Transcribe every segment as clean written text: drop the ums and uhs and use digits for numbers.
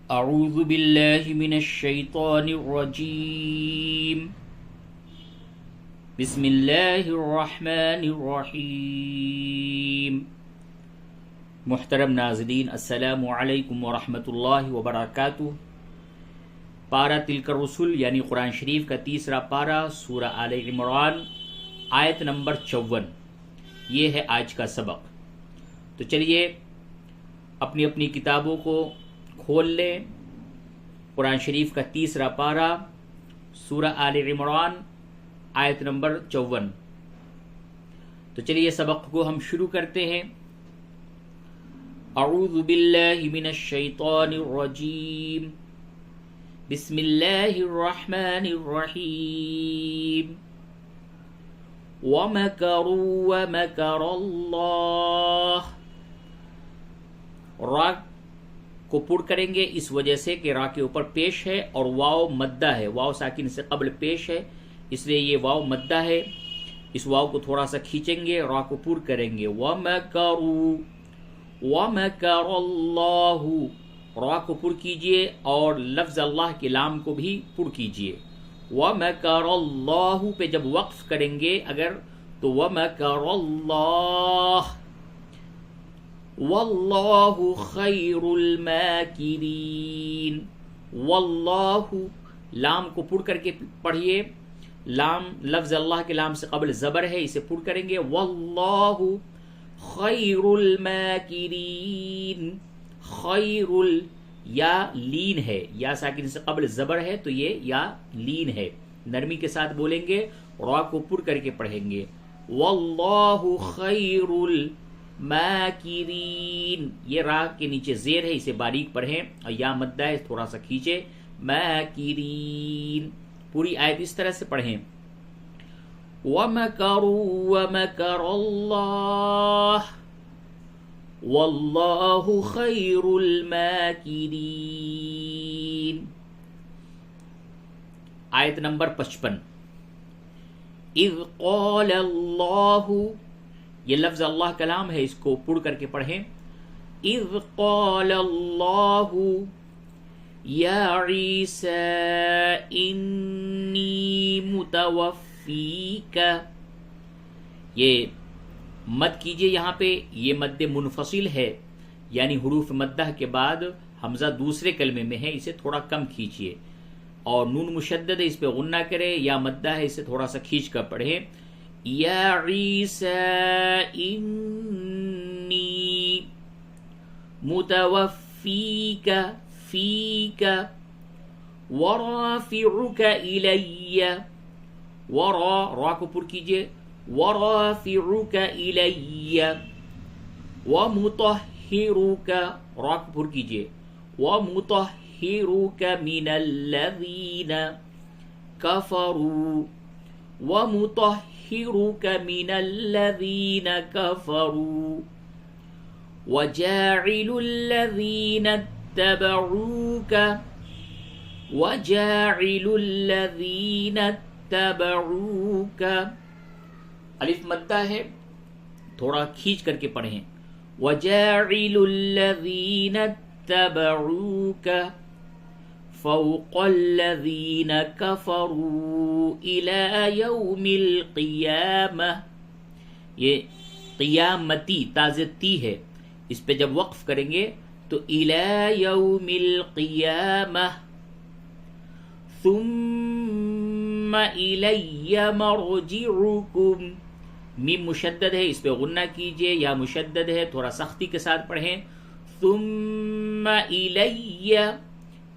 اعوذ باللہ من الشیطان الرجیم بسم اللہ الرحمن الرحیم۔ محترم ناظرین، السلام علیکم ورحمۃ اللہ وبرکاتہ۔ پارہ تلک الرسل یعنی قرآن شریف کا تیسرا پارہ، سورہ آل عمران، آیت نمبر 54، یہ ہے آج کا سبق۔ تو چلیے اپنی اپنی کتابوں کو کھول لیں۔ قرآن شریف کا تیسرا پارہ، سورہ آل عمران، آیت نمبر 54۔ تو چلیے سبق کو ہم شروع کرتے ہیں۔ اعوذ باللہ من الشیطان الرجیم، بسم اللہ الرحمن الرحیم۔ وَمَكَرُوا وَمَكَرَ اللَّهُ، را کو پر کریں گے اس وجہ سے کہ را کے اوپر پیش ہے اور واو مدہ ہے، واو ساکن سے قبل پیش ہے، اس لیے یہ واو مدہ ہے۔ اس واو کو تھوڑا سا کھینچیں گے، را کو پر کریں گے۔ وَمَكَرُوا وَمَكَرَ اللَّهُ، را کو پر کیجئے اور لفظ اللہ کے لام کو بھی پر کیجئے۔ وَمَكَرَ اللَّهُ پہ جب وقف کریں گے اگر تو وَمَكَرَ اللَّهُ، وَاللَّهُ خَيْرُ الْمَاكِرِينَ۔ واللہ، لام کو پر کر کے پڑھیے، لام لفظ اللہ کے لام سے قبل زبر ہے، اسے پر کریں گے۔ واللہ خیر الماکرین، خیر یا لین ہے، یا ساکن سے قبل زبر ہے تو یہ یا لین ہے، نرمی کے ساتھ بولیں گے، را کو پر کر کے پڑھیں گے۔ واللہ خیر الماکرین، یہ را کے نیچے زیر ہے، اسے باریک پڑھیں، اور یا مدہ ہے تھوڑا سا کھینچے۔ ماکرین، پوری آیت اس طرح سے پڑھیں۔ وَمَكَرُوا وَمَكَرَ اللَّهُ وَاللَّهُ خَيْرُ الْمَاكِرِينَ۔ آیت نمبر 55۔ اِذْ قَالَ اللَّهُ، یہ لفظ اللہ کلام ہے، اس کو پڑھ کر کے پڑھیں۔ اِذْ قَالَ اللَّهُ یا عیسی انی متوفیک، یہ مد کیجئے، یہاں پہ یہ مد منفصل ہے، یعنی حروف مدہ کے بعد حمزہ دوسرے کلمے میں ہے، اسے تھوڑا کم کھینچیے، اور نون مشدد ہے اس پہ غنہ کرے، یا مدہ ہے اسے تھوڑا سا کھینچ کر پڑھیں۔ یا عیسی انی متوفیک، فیک ورافعک الی، را کو پر کیجئے، ورافعک الی، ومطہرک، را کو پر کیجئے، ومطہرک من الذین کفروا، ومطہرک من الذین کفروا، وجاعل الذین اتبعوک، وجاعل الذین اتبعوک، الف مدہ ہے، تھوڑا کھینچ کر کے پڑھیں۔ وجاعل الذین اتبعوک فوق الذین کفروا الی یوم القیامہ، یہ قیامتی تازتی ہے، اس پہ جب وقف کریں گے تو الی یوم القیامہ، ثم الی مرجعکم، میم مشدد ہے، اس پہ غنہ کیجئے، یا مشدد ہے تھوڑا سختی کے ساتھ پڑھیں۔ ثم الی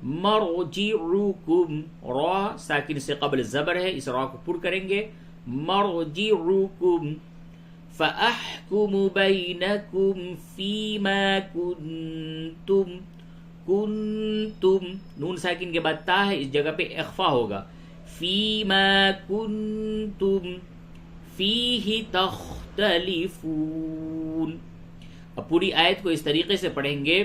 مرجعکم، را ساکن سے قبل زبر ہے، اس را کو پر کریں گے۔ مرجعکم فَأَحْكُمُ بَيْنَكُمْ فِيمَا كُنْتُمْ، نون ساکن کے بعد تا ہے، اس جگہ پہ اخفا ہوگا، فِيمَا كُنْتُمْ فِيهِ تَخْتَلِفُونَ۔ اب پوری آیت کو اس طریقے سے پڑھیں گے۔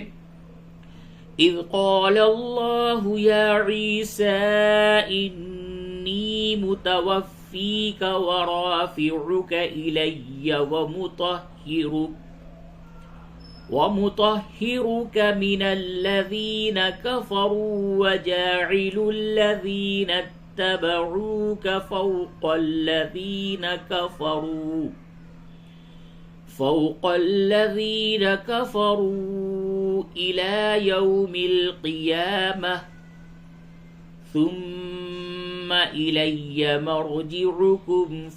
اِذْ قَالَ اللَّهُ يَا عِيسَىٰ إِنِّي مُتَوَفِّيكَ وَرَافِعُكَ إِلَيَّ وَمُطَهِّرُكَ، وَمُطَهِّرُكَ مِنَ الَّذِينَ كَفَرُوا وَجَاعِلُ الَّذِينَ اتَّبَعُوكَ فَوْقَ الَّذِينَ كَفَرُوا إِلَى يَوْمِ الْقِيَامَةِ ثُمَّ إِلَيَّ مَرْجِعُكُمْ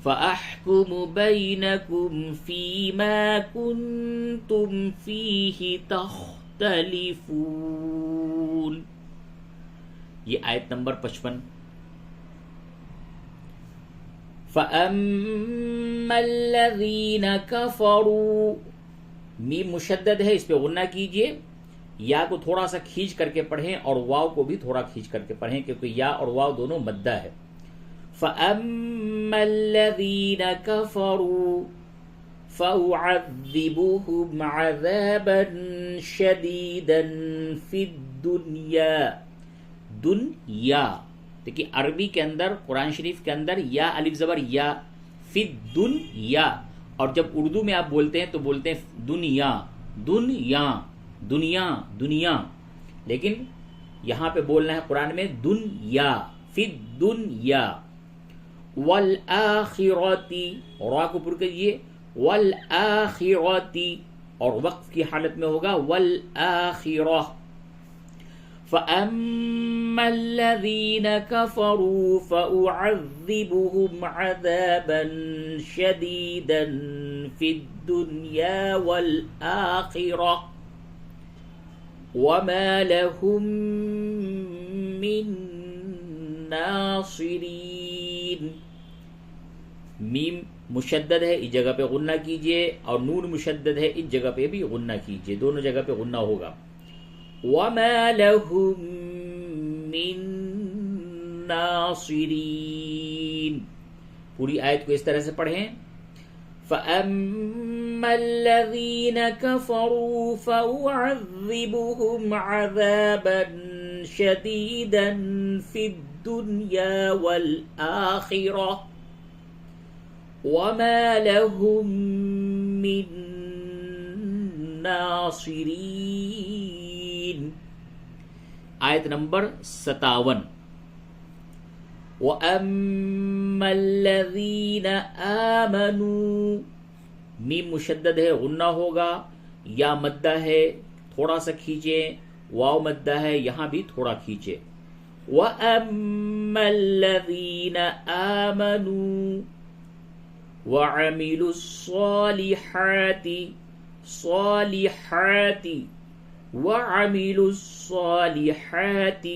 فَأَحْكُمُ بَيْنَكُمْ فِيمَا كُنْتُمْ فِيهِ تَخْتَلِفُونَ. یہ آیت نمبر 55. فَأَمَّا الَّذِينَ كَفَرُوا، میم مشدد ہے، اس پہ غنہ کیجئے. یا کو تھوڑا سا کھینچ کر کے پڑھیں اور واو کو بھی تھوڑا کھینچ کر کے پڑھیں کیونکہ یا اور واو دونوں مدہ ہے. فَأَمَّا الَّذِينَ كَفَرُوا فَأُعَذِّبُهُمْ عَذَابًا شَدِيدًا فِي الدُّنْيَا. دنیا، دیکھیے عربی کے اندر، قرآن شریف کے اندر یا الف زبر یا، فی الدنیا. اور جب اردو میں آپ بولتے ہیں تو بولتے ہیں دنیا، دنیا، دنیا، دنیا. لیکن یہاں پہ بولنا ہے قرآن میں دنیا، فی الدنیا. والآخرتی، را کو پر کیجئے، والآخرتی، اور وقف کی حالت میں ہوگا والآخرہ. فَأَمَّا الَّذِينَ كَفَرُوا فَأُعَذِّبُهُمْ عَذَابًا شَدِيدًا فِي الدُّنْيَا وَالْآخِرَةِ وَمَا لَهُم مِّن نَاصِرِينَ. میم مشدد ہے، اس جگہ پہ غنہ کیجئے، اور نون مشدد ہے، اس جگہ پہ بھی غنہ کیجئے، دونوں جگہ پہ غنہ ہوگا. وَمَا لَهُم مِّن نَاصِرِينَ. پوری آیت کو اس طرح سے پڑھیں. فَأَمَّا الَّذِينَ كَفَرُوا فَأُعَذِّبُهُمْ عَذَابًا شَدِيدًا فِي الدُّنْيَا وَالْآخِرَةِ وَمَا لَهُم مِّن نَاصِرِينَ. آیت نمبر 57. وَأَمَّا الَّذِينَ آمَنُوا، میم مشدد ہے، غنہ ہوگا، یا مدہ ہے، تھوڑا سا کھینچیں، واو مدہ ہے، یہاں بھی تھوڑا کھینچیں. وَأَمَّا الَّذِينَ آمَنُوا وَعَمِلُوا الصَّالِحَاتِ وَعَمِلُوا الصَّالِحَاتِ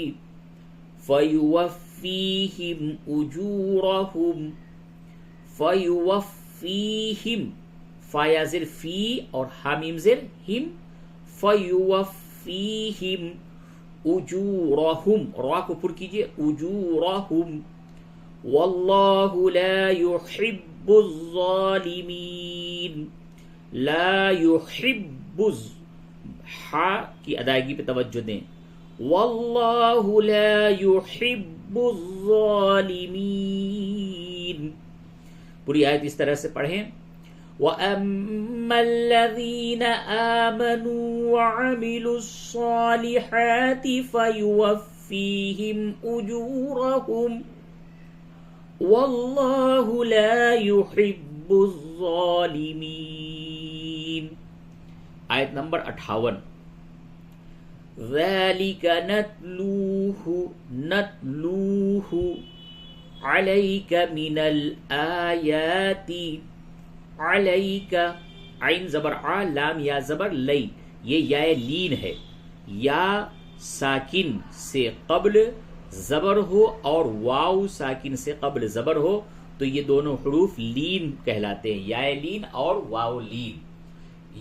فَيُوَفِّيهِمْ فایا زر فی اور حامیم زر ہم، فَيُوَفِّيهِمْ أُجُورَهُمْ، را کو پر کیجئے، أُجُورَهُمْ. وَاللَّهُ لَا يُحِبُّ الظَّالِمِينَ. لا يحب، ہا کی ادائیگی پہ توجہ دیں. واللہ لا يحب الظالمین. پوری آیت اس طرح سے پڑھیں. وَأَمَّا الَّذِينَ آمَنُوا وَعَمِلُوا الصَّالِحَاتِ فَيُوَفِّيهِمْ أُجُورَهُمْ وَاللَّهُ لَا يُحِبُّ الظَّالِمِينَ. آیت نمبر 58. ذَلِكَ نَتْلُوهُ عَلَيْكَ مِنَ الْآيَاتِ. عَلَيْكَ، عین زبر آ، لام یا زبر لئی، یہ یا لین ہے. یا ساکن سے قبل زبر ہو اور واو ساکن سے قبل زبر ہو تو یہ دونوں حروف لین کہلاتے ہیں، یا لین اور واو لین.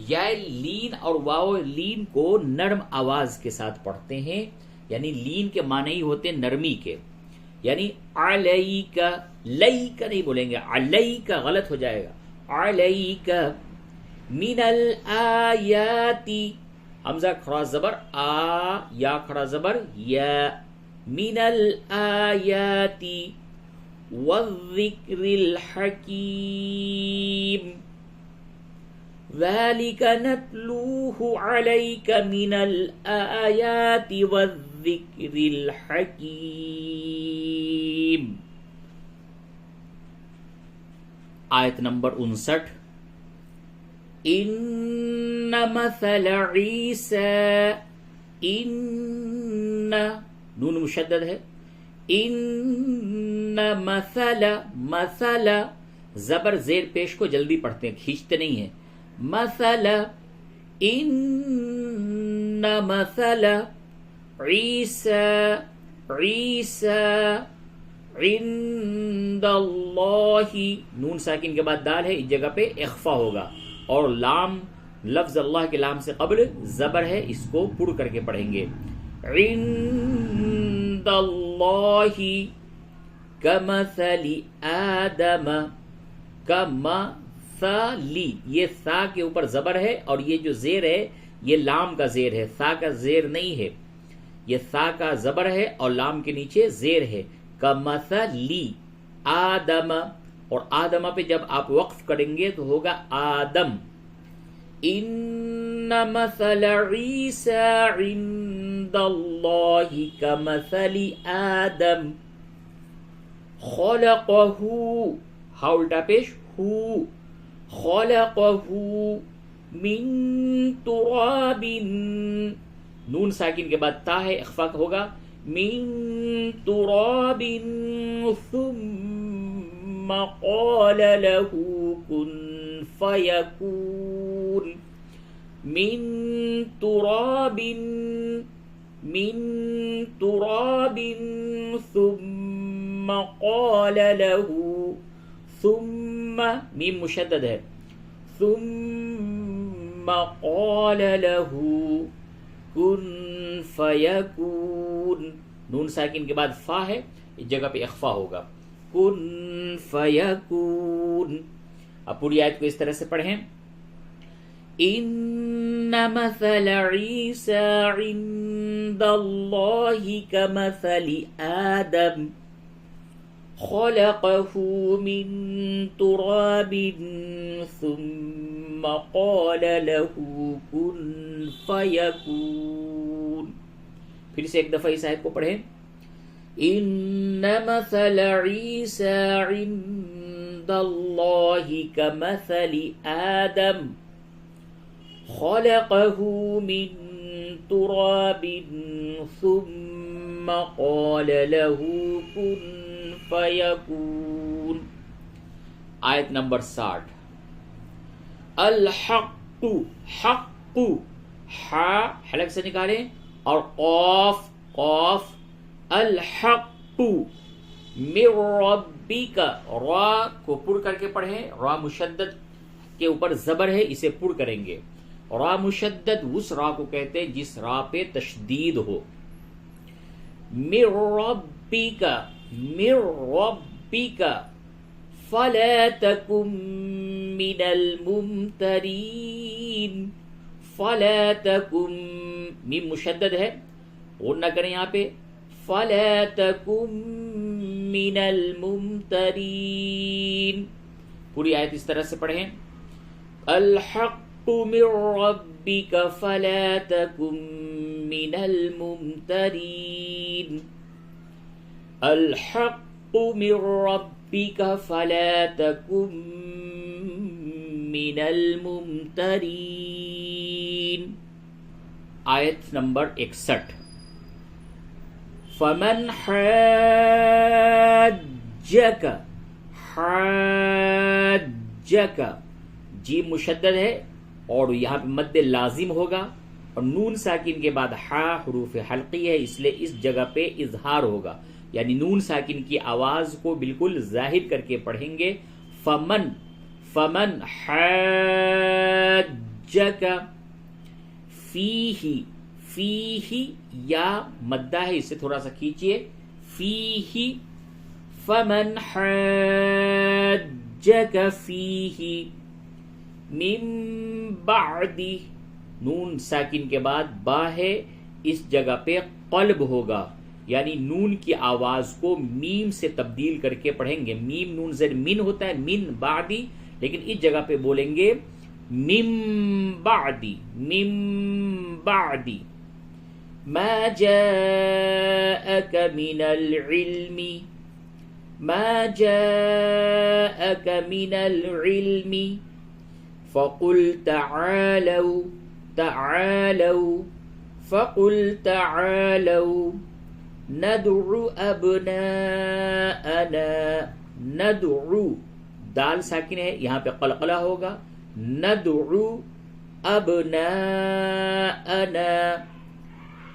یا لین اور واو لین کو نرم آواز کے ساتھ پڑھتے ہیں، یعنی لین کے معنی ہی ہوتے ہیں نرمی کے. یعنی علیک، لیک نہیں بولیں گے، علیک غلط ہو جائے گا. علیک من الآیات، حمزہ کھڑا زبر آ، یا کھڑا زبر یا. من الآیات والذکر الحکیم ذالک نتلوہ علیک من الآیات والذکر الحکیم. آیت نمبر 59. ان مثل عیسیٰ، ان نون مشدد ہے، ان مثل زبر زیر پیش کو جلدی پڑھتے ہیں، کھینچتے نہیں ہیں. مثل ان مثل عیسیٰ عند اللہ، نون ساکن کے بعد دال ہے، اس جگہ پہ اخفا ہوگا، اور لام لفظ اللہ کے لام سے قبل زبر ہے، اس کو پڑھ کر کے پڑھیں گے. عند اللہ کمثل آدم، کمثلی، یہ سا کے اوپر زبر ہے، اور یہ جو زیر ہے یہ لام کا زیر ہے، سا کا زیر نہیں ہے، یہ سا کا زبر ہے اور لام کے نیچے زیر ہے. کمثلی آدم، اور آدم پہ جب آپ وقف کریں گے تو ہوگا آدم. ان مثل عیسیٰ عند اللہ کمثل آدم خلقہ، ہا الٹا پیش ہو، خلقہ من تراب، نون ساکن کے بعد تا ہے، اخفا ہوگا، من تراب ثم قال له كن فيكون، من تراب ثم قال له، ثم میم مشدد ہے، ثم قال له کن فیکون، نون ساکن کے بعد فا ہے، اس جگہ پہ اخفا ہوگا، کن فیکون. اب پوری آیت کو اس طرح سے پڑھیں. ان مثل عیسیٰ عند اللہ کمثل آدم خلقه من تراب ثم قال له كن فيكون. پھر سے ایک دفعہ اس آیت کو پڑھیں. ان مثل عیسیٰ عند اللہ کمثل آدم خلقه من تراب ثم قال له كن فیکون. آیت نمبر 60. الحق، حق، حا حلق سے نکالیں، اور قاف، قاف، الحق من ربک، را کو پڑھ کر کے پڑھیں، را مشدد کے اوپر زبر ہے، اسے پڑھ کریں گے. را مشدد اس را کو کہتے ہیں جس را پہ تشدید ہو. من ربک، من ربک فلا تکن من الممترین، فلا تکن، میم مشدد ہے، غنہ کریں یہاں پہ، فلا تکن من الممترین. پوری آیت اس طرح سے پڑھیں. الحق من ربک فلا تکن من الممترین، الحق من ربک فلا تکن من الممترین. آیت نمبر 61. فمن حاجک، حاجک، جیم مشدد ہے اور یہاں پہ مد لازم ہوگا، اور نون ساکن کے بعد ہا حروف حلقی ہے، اس لیے اس جگہ پہ اظہار ہوگا، یعنی نون ساکن کی آواز کو بالکل ظاہر کر کے پڑھیں گے. فمن، فمن حاجک فیہ، فیہ یا مدہ ہے، اسے تھوڑا سا کھینچیے، فیہ، فمن حاجک فیہ من بعد، نون ساکن کے بعد با ہے، اس جگہ پہ قلب ہوگا، یعنی نون کی آواز کو میم سے تبدیل کر کے پڑھیں گے. میم نون زیر من ہوتا ہے، من بعدی، لیکن اس جگہ پہ بولیں گے من بعدی، من بعدی. ما جاءك من العلم، ما جاءك من العلم فقل تعالوا، تعالوا، فقل تعالوا ندعو ابناءنا، ندعو دال ساکن ہے، یہاں پہ قلقلہ ہوگا. ندعو ابناءنا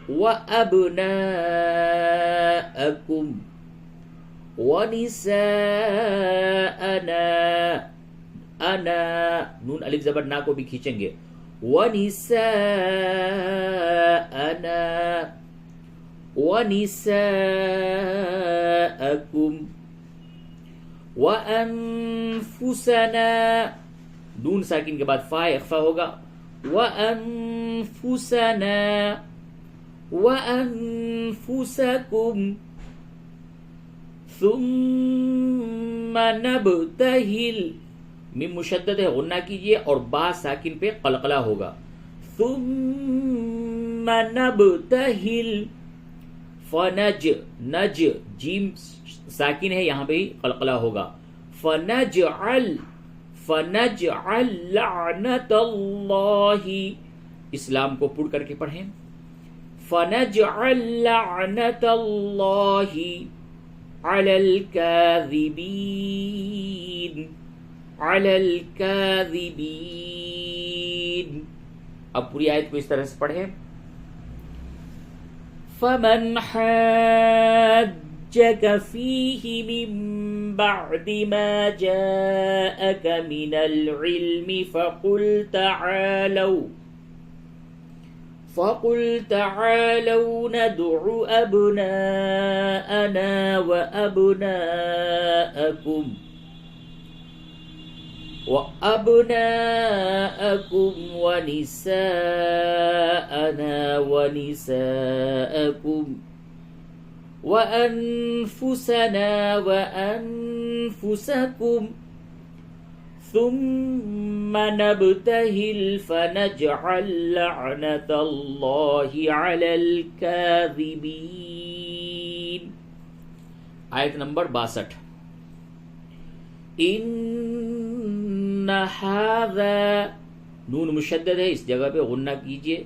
وابناءکم ونساءنا، انا نون الف زبر نا کو بھی کھینچیں گے. ونساءنا ونساءکم وانفسنا، نون ساکن کے بعد فا اخفا ہوگا. وانفسنا وانفسکم ثم نبتہل، میم مشدد ہے غنہ کیجئے اور با ساکن پہ قلقلہ ہوگا. ثم نبتہل فنج، نج جیم ساکن ہے یہاں پہ قلقلہ ہوگا. فنجعل، فنجعل لعنت اللہ، اسلام کو پڑھ کر کے پڑھیں. فنجعل لعنت اللہ علی الکاذبین، علی الکاذبین. اب پوری آیت کو اس طرح سے پڑھیں. فمن حاجك فيه من بعد ما جاءك من العلم فقل تعالوا ندع أبناءنا وأبناءكم ونساءنا ونساءكم وأنفسنا وأنفسكم ثم نبتهل فنجعل لعنة الله على الكاذبين. آیت نمبر 62. ان هذا، نون مشدد ہے، اس جگہ پہ غنہ کیجئے.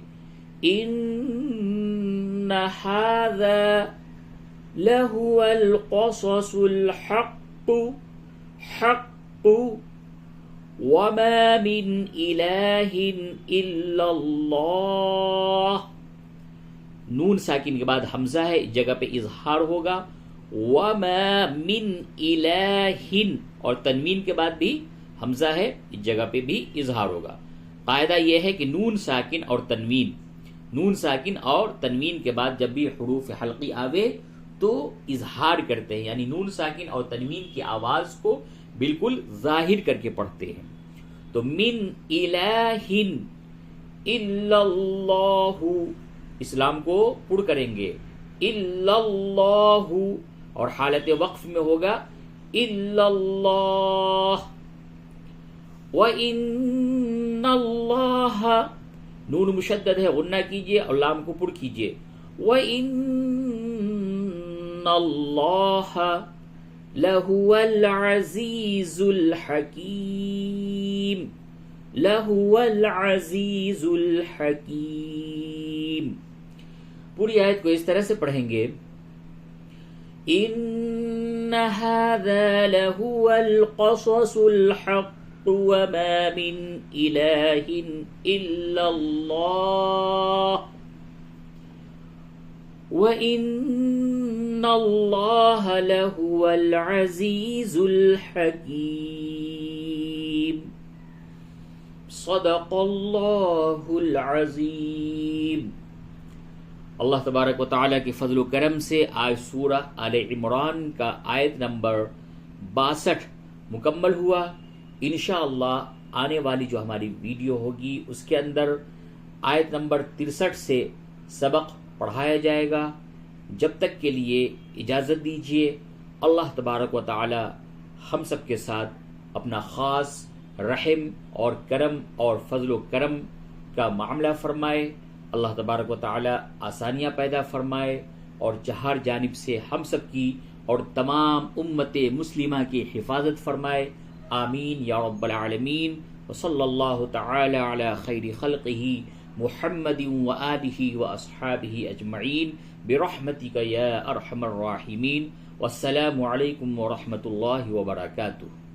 ان هذا لهو القصص الحق، حق، وما من الہ الا اللہ. نون ساکن کے بعد حمزہ ہے، اس جگہ پہ اظہار ہوگا. وما من الہ، اور تنوین کے بعد بھی حمزہ ہے، اس جگہ پہ بھی اظہار ہوگا. قاعدہ یہ ہے کہ نون ساکن اور تنوین، نون ساکن اور تنوین کے بعد جب بھی حروف حلقی آوے تو اظہار کرتے ہیں، یعنی نون ساکن اور تنوین کی آواز کو بالکل ظاہر کر کے پڑھتے ہیں. تو من الہ الا اللہ، اسلام کو پڑھ کریں گے. الا اللہ، اور حالت وقف میں ہوگا الا اللہ. وَإِنَّ اللَّهَ، نون مشدد ہے، غنہ کیجئے اور لام کو پڑھ کیجئے. وَإِنَّ اللَّهَ لَهُوَ الْعَزِيزُ الْحَكِيمُ، لَهُوَ الْعَزِيزُ الْحَكِيمُ. پوری آیت کو اس طرح سے پڑھیں گے. إِنَّ هَذَا لَهُوَ الْقَصَصُ الْحَقُّ وما من إله إلا الله وإن الله لهو العزيز الحكيم. صدق الله العظيم. اللہ تبارک و تعالیٰ کے فضل و کرم سے آج سورہ آل عمران کا آیت نمبر 62 مکمل ہوا. انشاءاللہ آنے والی جو ہماری ویڈیو ہوگی اس کے اندر آیت نمبر 63 سے سبق پڑھایا جائے گا. جب تک کے لیے اجازت دیجیے۔ اللہ تبارک و تعالی ہم سب کے ساتھ اپنا خاص رحم اور کرم اور فضل و کرم کا معاملہ فرمائے۔ اللہ تبارک و تعالی آسانیاں پیدا فرمائے اور ہر جانب سے ہم سب کی اور تمام امت مسلمہ کی حفاظت فرمائے۔ آمین یا رب العالمین۔ وصلی اللہ تعالی علی خیر خلقہ محمد وآلہ واصحابہ اجمعین برحمتک یا ارحم الراحمین۔ والسلام علیکم ورحمۃ اللہ وبرکاتہ۔